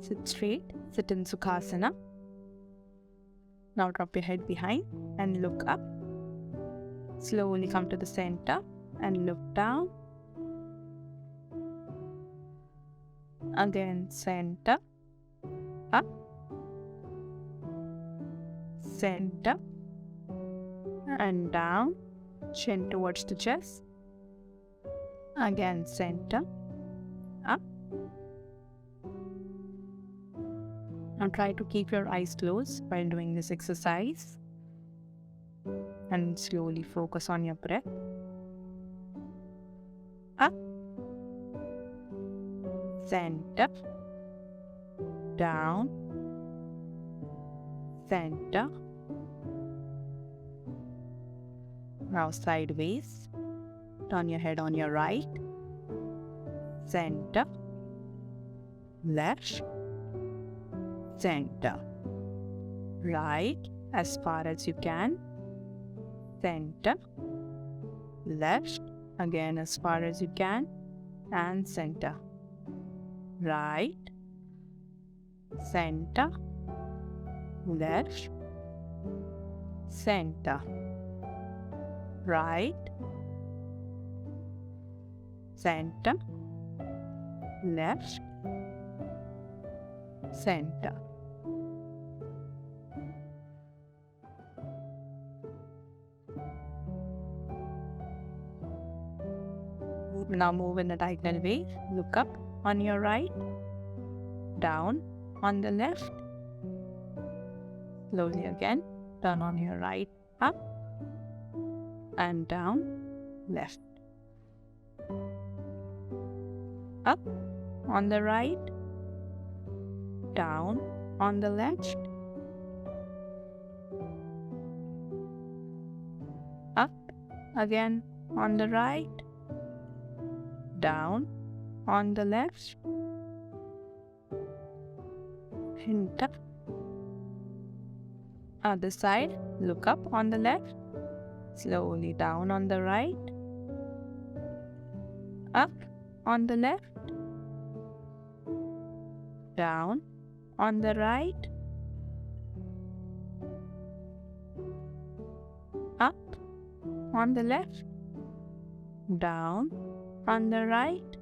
Sit straight, sit in Sukhasana. Now drop your head behind and look up. Slowly come to the center and look down. Again, center, up, center, and down. Chin towards the chest. Again, center, up. Now try to keep your eyes closed while doing this exercise. And slowly focus on your breath. Up, center, down, center. Now sideways. Turn your head on your right, center, left, center, right as far as you can, center, left again as far as you can, and center, right, center, left, center, right, center, left, center. Now move in a diagonal way. Look up on your right, down on the left. Slowly again, turn on your right, up and down, left. Up on the right, down on the left, up again on the right, down on the left, and up. Other side, look up on the left, slowly down on the right, up on the left, down on the right, up on the left, down on the right,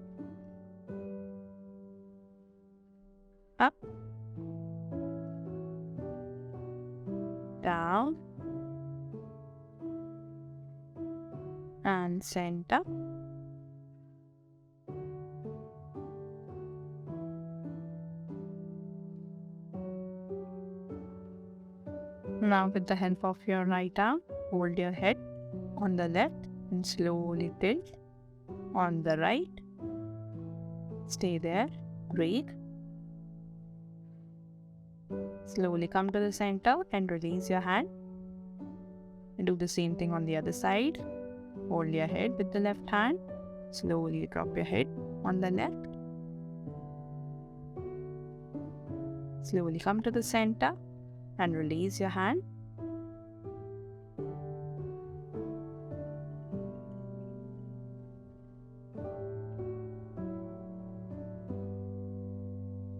up, down, and center. Now with the help of your right arm, hold your head on the left and slowly tilt on the right. Stay there, breathe. Slowly come to the center and release your hand. And do the same thing on the other side. Hold your head with the left hand. Slowly drop your head on the left. Slowly come to the center and release your hand.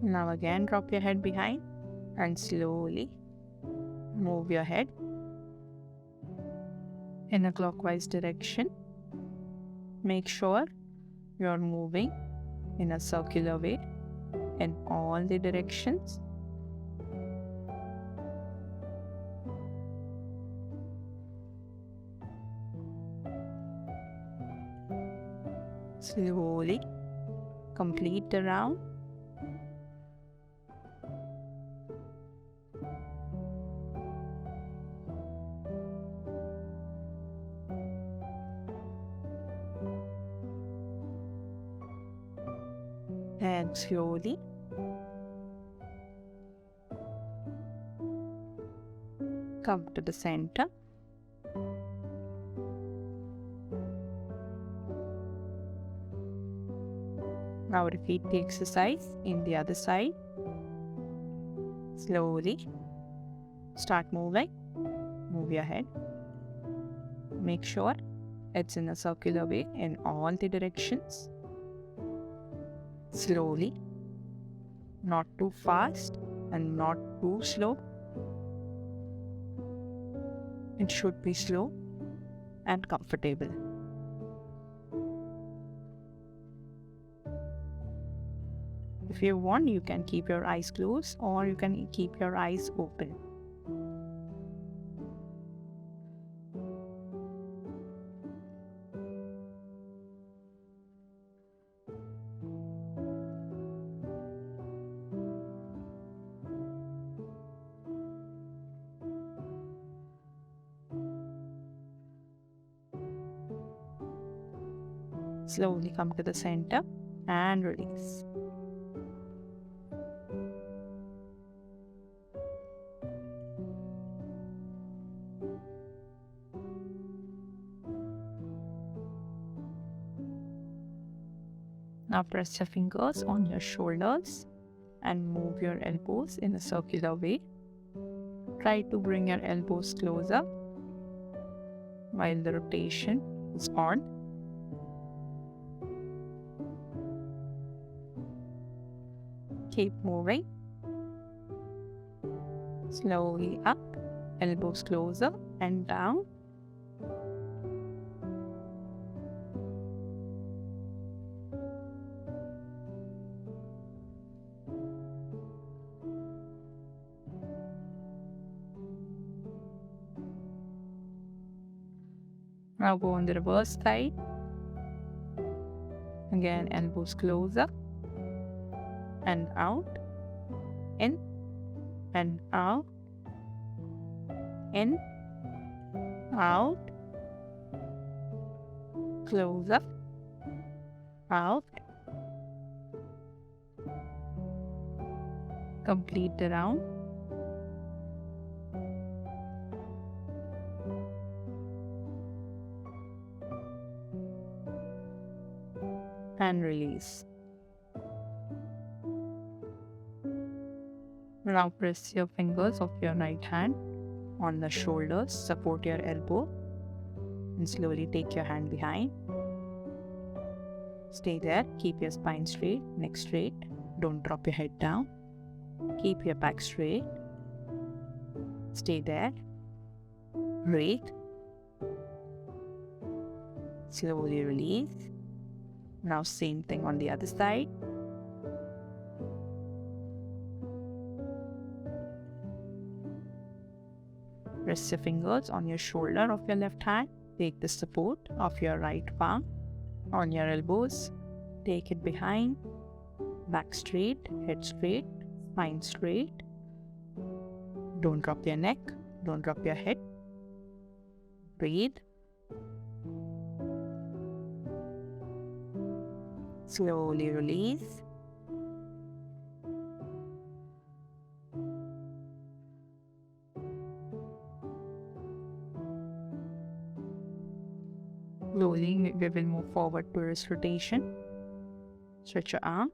Now again drop your head behind and slowly move your head in a clockwise direction. Make sure you're moving in a circular way in all the directions. Slowly complete the round. And slowly come to the center. Now repeat the exercise in the other side. Slowly start moving. Move your head. Make sure it's in a circular way in all the directions. Slowly not too fast and not too slow. It should be slow and comfortable. If you want, you can keep your eyes closed or you can keep your eyes open. Slowly come to the center and release. Now press your fingers on your shoulders and move your elbows in a circular way. Try to bring your elbows closer while the rotation is on. Keep moving. Slowly up, elbows closer and down. Now go on the reverse side. Again, elbows closer and out, in and out, in, out, closer, out. Complete the round. And release. Now press your fingers of your right hand on the shoulders, support your elbow, and slowly take your hand behind. Stay there, keep your spine straight, neck straight, don't drop your head down. Keep your back straight. Stay there. Breathe. Slowly release. Now same thing on the other side. Rest your fingers on your shoulder of your left hand. Take the support of your right palm on your elbows. Take it behind. Back straight, head straight, spine straight. Don't drop your neck. Don't drop your head. Breathe. Slowly release. Slowly, we will move forward to wrist rotation. Stretch your arm.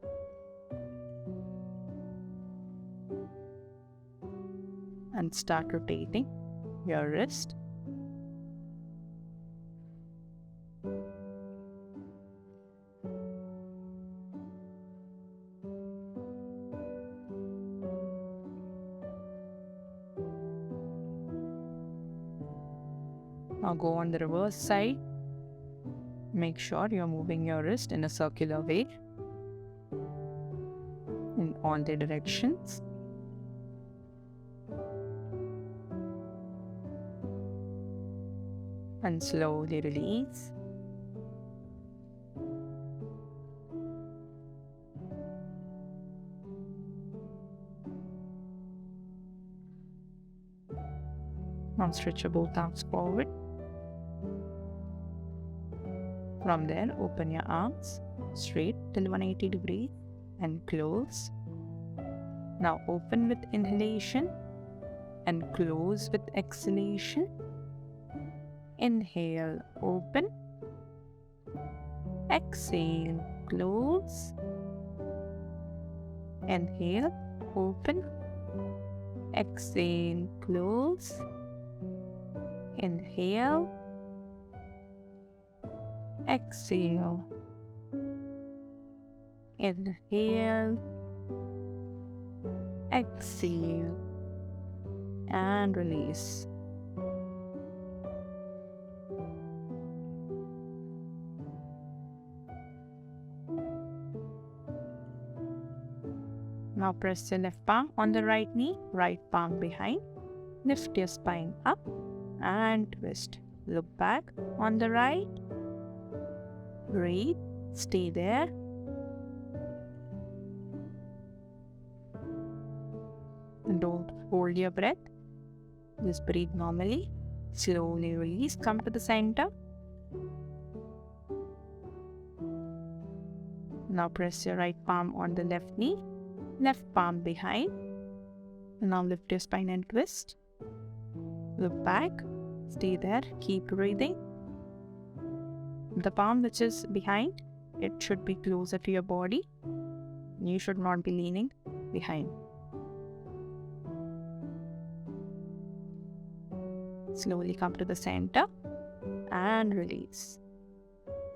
And start rotating your wrist. Now go on the reverse side. Make sure you're moving your wrist in a circular way in all the directions. And slowly release. Now stretch your both arms forward. From there, open your arms straight till 180 degrees and close. Now open with inhalation and close with exhalation. Inhale, open. Exhale, close. Inhale, open. Exhale, close. Inhale. Exhale. Inhale. Exhale and release. Now press your left palm on the right knee, right palm behind. Lift your spine up and twist. Look back on the right. Breathe. Stay there. And don't hold your breath. Just breathe normally. Slowly release. Come to the center. Now press your right palm on the left knee. Left palm behind. Now lift your spine and twist. Look back. Stay there. Keep breathing. The palm which is behind, it should be closer to your body. You should not be leaning behind. Slowly come to the center and release.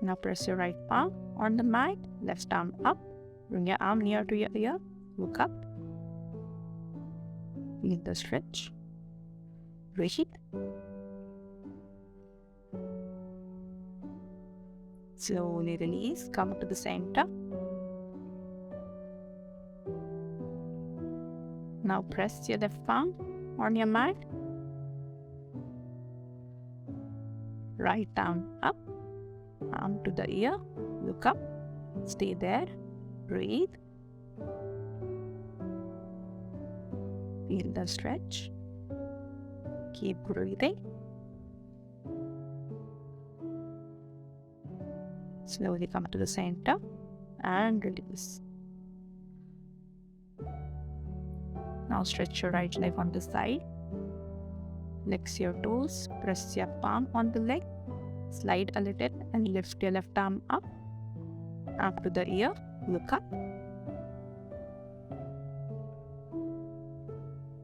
Now press your right palm on the mat, left arm up. Bring your arm near to your ear. Look up. Feel the stretch. Breathe. Slowly release. Come to the center. Now press your left palm on your mat. Right arm up. Arm to the ear. Look up. Stay there. Breathe. Feel the stretch. Keep breathing. Slowly come to the center and release. Now stretch your right leg on the side. Flex your toes. Press your palm on the leg. Slide a little and lift your left arm up. Up to the ear. Look up.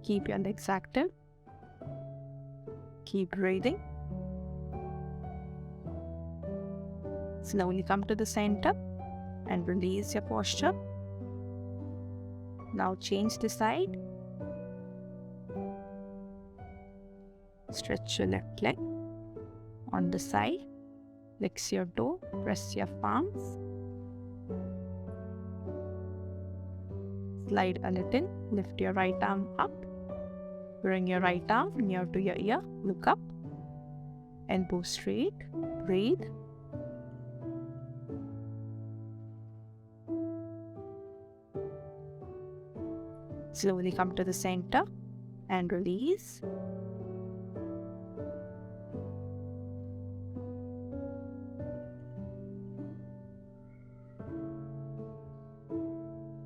Keep your legs active. Keep breathing. Slowly come to the center and release your posture. Now change the side. Stretch your left leg on the side. Flex your toe. Press your palms. Slide a little. Lift your right arm up. Bring your right arm near to your ear. Look up. Elbow straight. Breathe. Slowly come to the center and release.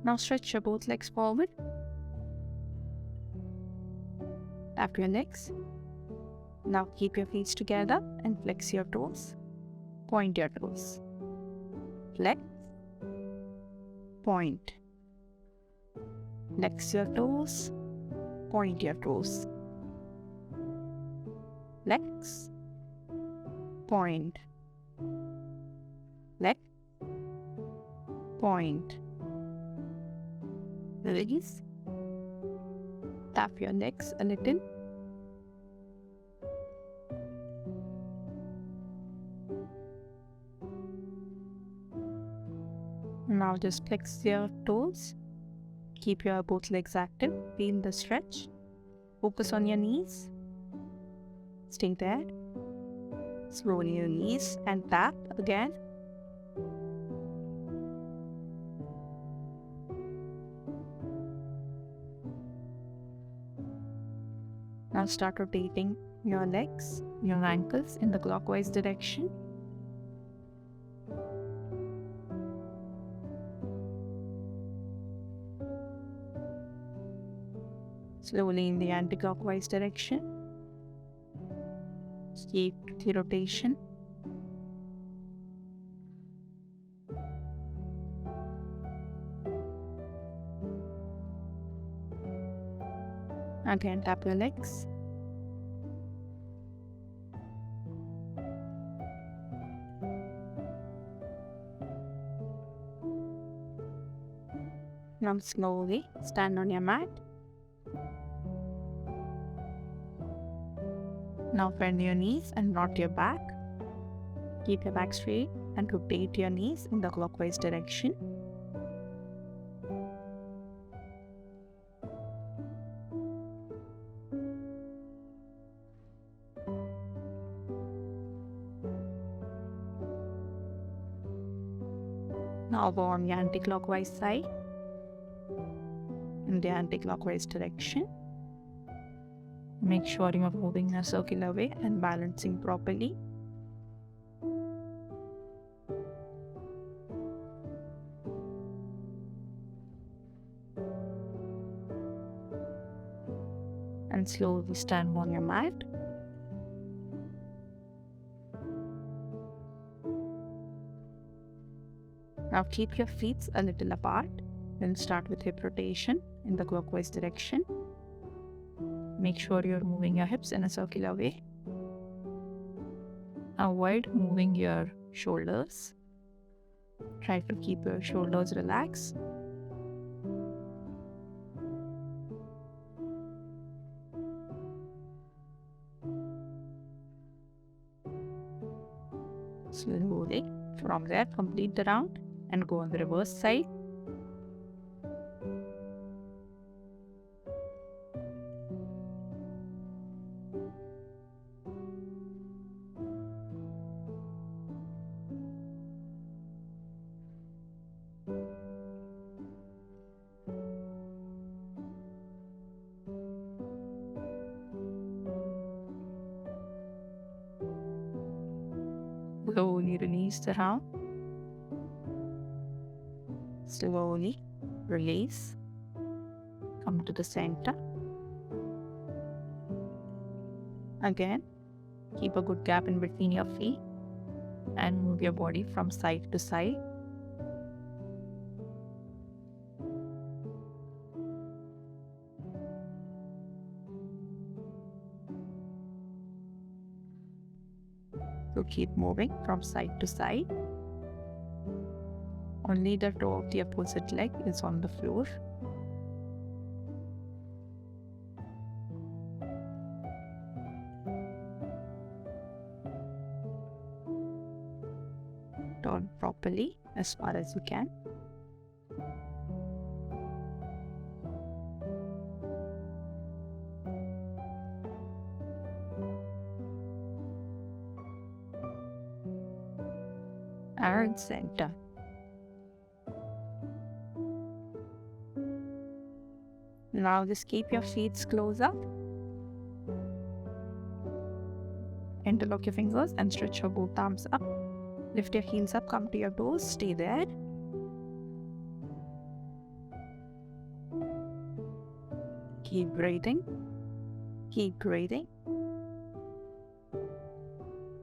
Now stretch your both legs forward. Tap your legs. Now keep your feet together and flex your toes. Point your toes. Flex. Point. Flex your toes. Point your toes. Flex. Point. Flex. Point. Release. Tap your legs a little. Now just flex your toes. Keep your both legs active. Feel the stretch. Focus on your knees. Stay there. Slowly release and tap again. Now start rotating your legs, your ankles in the clockwise direction. Slowly in the anti-clockwise direction. Keep the rotation. Again, tap your legs. Now slowly stand on your mat. Now bend your knees and knot your back. Keep your back straight and rotate your knees in the clockwise direction. Now go on the anti-clockwise side in the anti-clockwise direction. Make sure you are moving in a circular way and balancing properly. And slowly stand on your mat. Now keep your feet a little apart. Then start with hip rotation in the clockwise direction. Make sure you're moving your hips in a circular way. Avoid moving your shoulders. Try to keep your shoulders relaxed. Slowly from there, complete the round and go on the reverse side. Slowly release the round. Slowly release. Come to the center. Again, keep a good gap in between your feet and move your body from side to side. So keep moving from side to side. Only the toe of the opposite leg is on the floor. Turn properly as far as you can. And center. Now just keep your feet close up. Interlock your fingers and stretch your both arms up. Lift your heels up, come to your toes, stay there. Keep breathing. Keep breathing.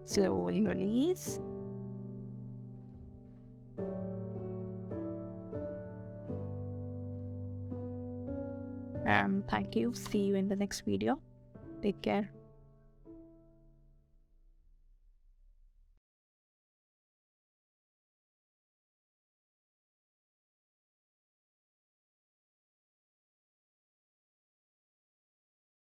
Slowly release. Thank you. See you in the next video. Take care.